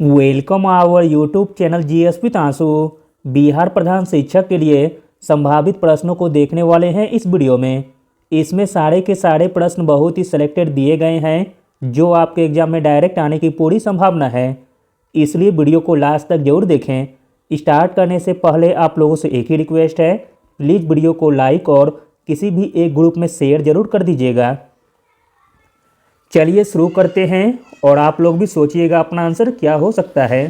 Welcome our YouTube channel GS with Ansu. Bihar प्रधान शिक्षक के लिए संभावित प्रश्नों को देखने वाले हैं इस वीडियो में। इसमें सारे के सारे प्रश्न बहुत ही सिलेक्टेड दिए गए हैं जो आपके एग्जाम में डायरेक्ट आने की पूरी संभावना है, इसलिए वीडियो को लास्ट तक जरूर देखें। स्टार्ट करने से पहले आप लोगों से एक ही रिक्वेस्ट है, प्लीज़ वीडियो को लाइक और किसी भी एक ग्रुप में शेयर जरूर कर दीजिएगा। चलिए शुरू करते हैं और आप लोग भी सोचिएगा अपना आंसर क्या हो सकता है।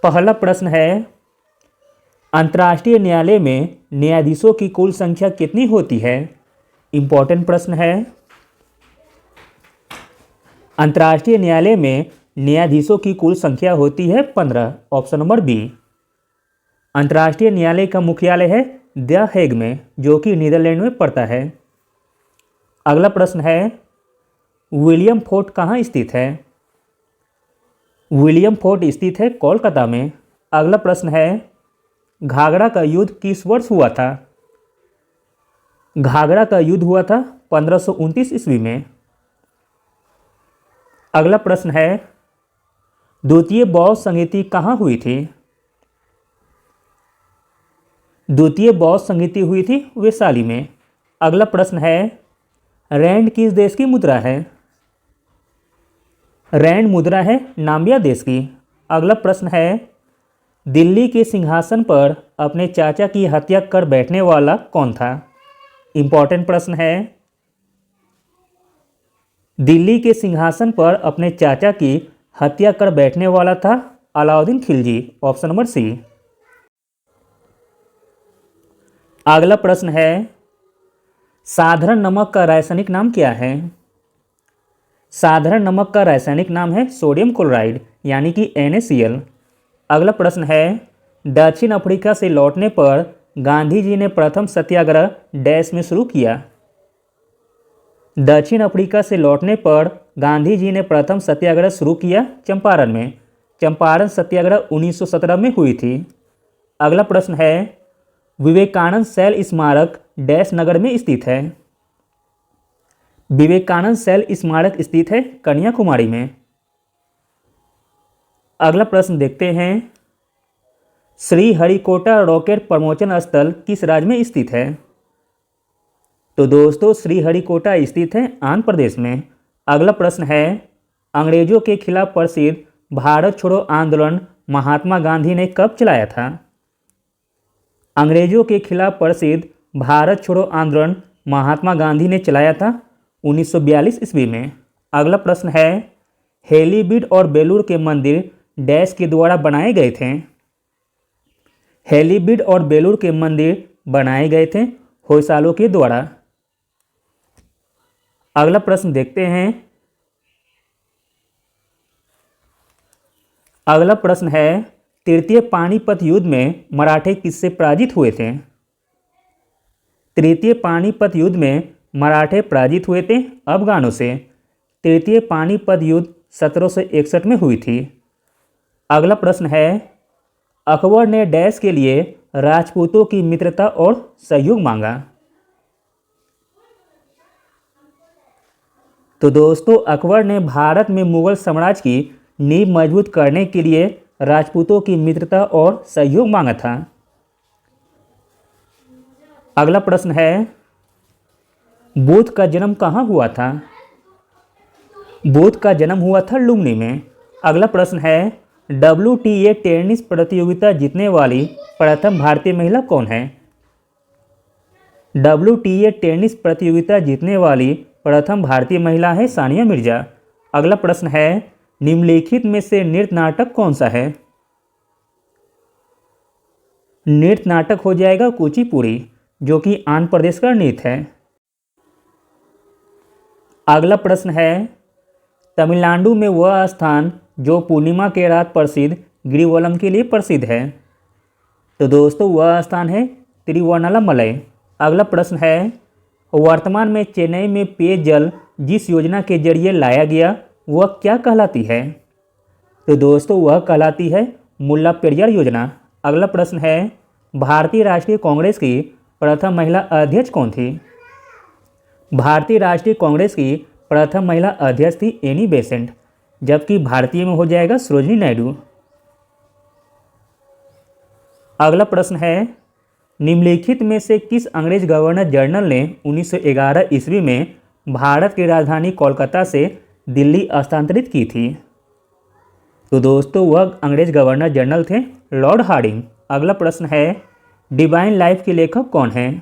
पहला प्रश्न है, अंतर्राष्ट्रीय न्यायालय में न्यायाधीशों की कुल संख्या कितनी होती है? इंपॉर्टेंट प्रश्न है। अंतर्राष्ट्रीय न्यायालय में न्यायाधीशों की कुल संख्या होती है 15। Option number B. अंतर्राष्ट्रीय न्यायालय का मुख्यालय है द हेग में, जो कि नीदरलैंड में पड़ता है। अगला प्रश्न है, विलियम फोर्ट कहाँ स्थित है? विलियम फोर्ट स्थित है कोलकाता में। अगला प्रश्न है, घाघरा का युद्ध किस वर्ष हुआ था? घाघरा का युद्ध हुआ था 1529 ईस्वी में। अगला प्रश्न है, द्वितीय बौद्ध संहिता कहाँ हुई थी? द्वितीय बौद्ध संहिता हुई थी वैशाली में। अगला प्रश्न है, रैंड किस देश की मुद्रा है? रैंड मुद्रा है नामिबिया देश की। अगला प्रश्न है, दिल्ली के सिंहासन पर अपने चाचा की हत्या कर बैठने वाला कौन था? इंपॉर्टेंट प्रश्न है। दिल्ली के सिंहासन पर अपने चाचा की हत्या कर बैठने वाला था Alauddin Khilji. Option number C. अगला प्रश्न है, साधारण नमक का रासायनिक नाम क्या है? साधारण नमक का रासायनिक नाम है सोडियम क्लोराइड यानी कि NaCl। अगला प्रश्न है, दक्षिण अफ्रीका से लौटने पर गांधी जी ने प्रथम सत्याग्रह डैश में शुरू किया? दक्षिण अफ्रीका से लौटने पर गांधी जी ने प्रथम सत्याग्रह शुरू किया चंपारण में। चंपारण सत्याग्रह 1917 में हुई थी। अगला प्रश्न है, विवेकानंद शैल स्मारक डैश नगर में स्थित है? विवेकानंद शैल स्मारक स्थित है कन्याकुमारी में। अगला प्रश्न देखते हैं, श्रीहरिकोटा रॉकेट प्रमोशन स्थल किस राज्य में स्थित है? तो दोस्तों, श्रीहरिकोटा स्थित है आंध्र प्रदेश में। अगला प्रश्न है, अंग्रेजों के खिलाफ प्रसिद्ध भारत छोड़ो आंदोलन महात्मा गांधी ने कब चलाया था? अंग्रेजों के खिलाफ प्रसिद्ध भारत छोड़ो आंदोलन महात्मा गांधी ने चलाया था 1942 ईस्वी में। अगला प्रश्न है, हेलीबीड और बेलूर के मंदिर डैश के द्वारा बनाए गए थे? हेलीबीड और बेलूर के मंदिर बनाए गए थे होयसालों के द्वारा। अगला प्रश्न देखते हैं। अगला प्रश्न है, तृतीय पानीपत युद्ध में मराठे किससे पराजित हुए थे? तृतीय पानीपत युद्ध में मराठे पराजित हुए थे अफगानों से। तृतीय पानीपत युद्ध 1761 में हुई थी। अगला प्रश्न है, अकबर ने डैश के लिए राजपूतों की मित्रता और सहयोग मांगा? तो दोस्तों, अकबर ने भारत में मुगल साम्राज्य की नींव मजबूत करने के लिए राजपूतों की मित्रता और सहयोग मांगा था। अगला प्रश्न है, बुद्ध का जन्म कहाँ हुआ था? बुद्ध का जन्म हुआ था लुम्बिनी में। अगला प्रश्न है, WTA टेनिस प्रतियोगिता जीतने वाली प्रथम भारतीय महिला कौन है? WTA टेनिस प्रतियोगिता जीतने वाली प्रथम भारतीय महिला है सानिया मिर्जा। अगला प्रश्न है, निम्नलिखित में से नृत्य नाटक कौन सा है? नृत्य नाटक हो जाएगा कुचिपुड़ी, जो कि आंध्र प्रदेश का नृत्य है। अगला प्रश्न है, तमिलनाडु में वह स्थान जो पूर्णिमा के रात प्रसिद्ध गिरिवलम के लिए प्रसिद्ध है? तो दोस्तों, वह स्थान है तिरुवन्नामलई। अगला प्रश्न है, वर्तमान में चेन्नई में पेयजल जिस योजना के जरिए लाया गया वह क्या कहलाती है? तो दोस्तों, वह कहलाती है मुल्ला पेरियार योजना। अगला प्रश्न है, भारतीय राष्ट्रीय कांग्रेस की प्रथम महिला अध्यक्ष कौन थी? भारतीय राष्ट्रीय कांग्रेस की प्रथम महिला अध्यक्ष थी एनी बेसेंट। जबकि भारतीय में हो जाएगा सरोजिनी नायडू। अगला प्रश्न है, निम्नलिखित में से किस अंग्रेज गवर्नर जनरल ने 1911 ईस्वी में भारत की राजधानी कोलकाता से दिल्ली स्थानांतरित की थी? तो दोस्तों वह अंग्रेज गवर्नर जनरल थे लॉर्ड हार्डिंग। अगला प्रश्न है, डिवाइन लाइफ के लेखक कौन हैं?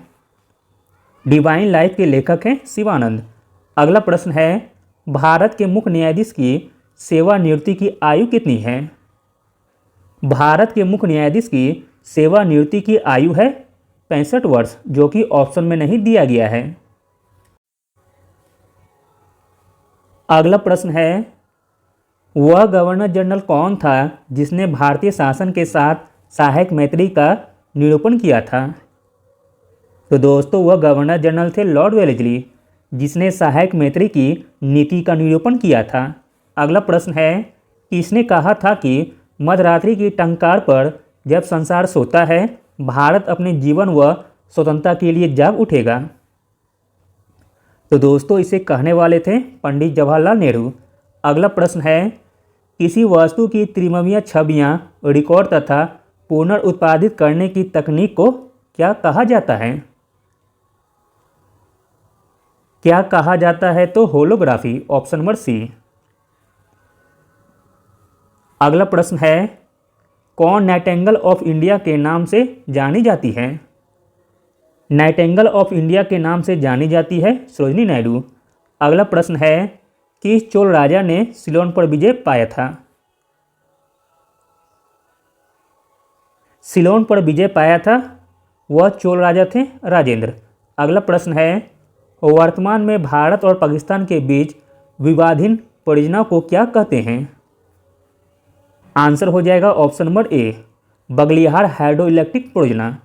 डिवाइन लाइफ के लेखक हैं शिवानंद। अगला प्रश्न है, भारत के मुख्य न्यायाधीश की सेवानिवृत्ति की आयु कितनी है? भारत के मुख्य न्यायाधीश की सेवानिवृत्ति की आयु है 65 वर्ष, जो कि ऑप्शन में नहीं दिया गया है। अगला प्रश्न है, वह गवर्नर जनरल कौन था जिसने भारतीय शासन के साथ सहायक मैत्री का निरूपण किया था? तो दोस्तों वह गवर्नर जनरल थे लॉर्ड वेलेस्ली, जिसने सहायक मैत्री की नीति का निरूपण किया था। अगला प्रश्न है, किसने कहा था कि मध्यरात्रि की टंकार पर जब संसार सोता है भारत अपने जीवन व स्वतंत्रता के लिए जाग उठेगा? तो दोस्तों इसे कहने वाले थे पंडित जवाहरलाल नेहरू। अगला प्रश्न है, किसी वस्तु की त्रिमावीय छवियां रिकॉर्ड तथा पुनर्उत्पादित करने की तकनीक को क्या कहा जाता है? क्या कहा जाता है? तो होलोग्राफी, ऑप्शन नंबर सी। अगला प्रश्न है, कौन नाइटिंगेल ऑफ इंडिया के नाम से जानी जाती है? नाइटिंगेल ऑफ इंडिया के नाम से जानी जाती है सरोजिनी नायडू। अगला प्रश्न है, किस चोल राजा ने सिलोन पर विजय पाया था? सिलोन पर विजय पाया था वह चोल राजा थे राजेंद्र। अगला प्रश्न है, वर्तमान में भारत और पाकिस्तान के बीच विवादहीन परियोजना को क्या कहते हैं? आंसर हो जाएगा option number A, Baglihar hydro electric परियोजना।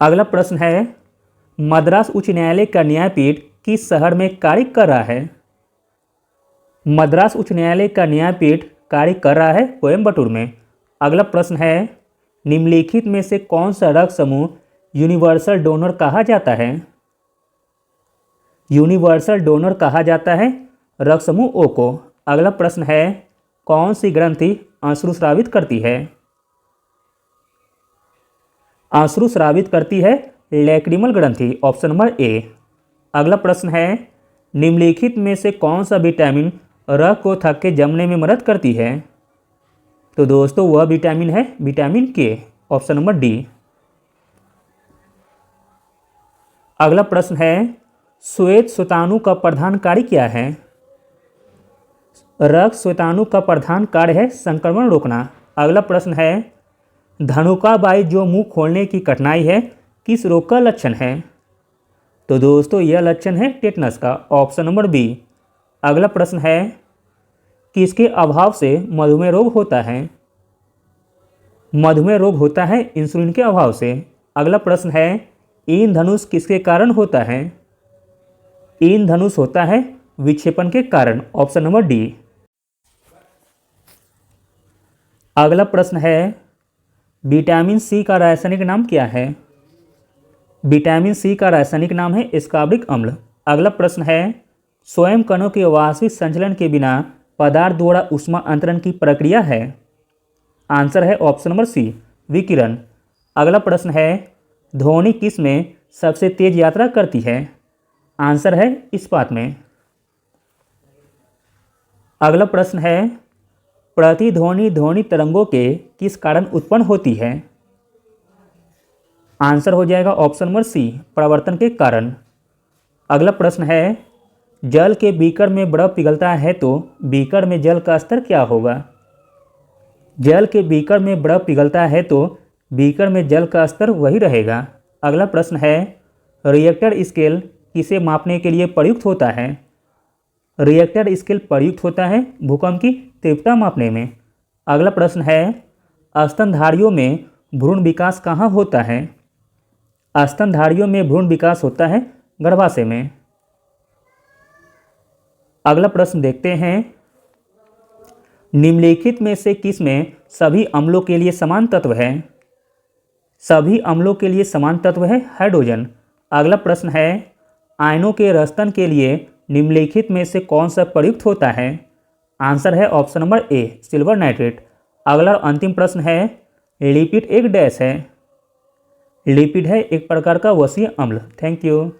अगला प्रश्न है, मद्रास उच्च न्यायालय का न्यायपीठ किस शहर में कार्य कर रहा है? मद्रास उच्च न्यायालय का न्यायपीठ कार्य कर रहा है कोयम्बटूर में। अगला प्रश्न है, निम्नलिखित में से कौन सा रक्त समूह यूनिवर्सल डोनर कहा जाता है? यूनिवर्सल डोनर कहा जाता है रक्त समूह ओ को। अगला प्रश्न है, कौन सी ग्रंथि अश्रुस्रावित करती है? अश्रुस्रावित करती है लैक्रिमल ग्रंथि, ऑप्शन नंबर ए। अगला प्रश्न है, निम्नलिखित में से कौन सा विटामिन रक्त को थक के जमने में मदद करती है? तो दोस्तों वह विटामिन है विटामिन के, ऑप्शन नंबर डी। अगला प्रश्न है, श्वेत श्वेताणु का प्रधान कार्य क्या है? रक्त श्वेताणु का प्रधान कार्य है संक्रमण रोकना। अगला प्रश्न है, धनुकाबाई जो मुंह खोलने की कठिनाई है किस रोग का लक्षण है? तो दोस्तों यह लक्षण है टेटनस का, ऑप्शन नंबर बी। अगला प्रश्न है, किसके अभाव से मधुमेह रोग होता है? मधुमेह रोग होता है इंसुलिन के अभाव से। अगला प्रश्न है, इंद्रधनुष किसके कारण होता है? इंद्रधनुष होता है विक्षेपण के कारण, ऑप्शन नंबर डी। अगला प्रश्न है, विटामिन सी का रासायनिक नाम क्या है? विटामिन सी का रासायनिक नाम है एस्कॉर्बिक अम्ल। अगला प्रश्न है, स्वयं कणों के वास्तविक संचलन के बिना पदार्थ द्वारा ऊष्मा अंतरण की प्रक्रिया है? आंसर है ऑप्शन नंबर सी, विकिरण। अगला प्रश्न है, ध्वनि किस में सबसे तेज यात्रा करती है? आंसर है इस्पात में। अगला प्रश्न है, प्रतिध्वनि ध्वनि तरंगों के किस कारण उत्पन्न होती है? आंसर हो जाएगा ऑप्शन नंबर सी, परावर्तन के कारण। अगला प्रश्न है, जल के बीकर में बर्फ पिघलता है तो बीकर में जल का स्तर क्या होगा? जल के बीकर में बर्फ पिघलता है तो बीकर में जल का स्तर वही रहेगा। अगला प्रश्न है, रिएक्टर स्केल किसे मापने के लिए प्रयुक्त होता है? रिएक्टर स्केल प्रयुक्त होता है भूकंप की तीव्रता मापने में। अगला प्रश्न है, स्तनधारियों में भ्रूण विकास कहाँ होता है? स्तनधारियों में भ्रूण विकास होता है गर्भाशय में। अगला प्रश्न देखते हैं, निम्नलिखित में से किस में सभी अम्लों के लिए समान तत्व है? सभी अम्लों के लिए समान तत्व है हाइड्रोजन। अगला प्रश्न है, आयनों के रसतन के लिए निम्नलिखित में से कौन सा प्रयुक्त होता है? आंसर है option number A silver nitrate. अगला और अंतिम प्रश्न है, लिपिड एक डैश है। लिपिड है एक प्रकार का वसीय अम्ल। Thank you.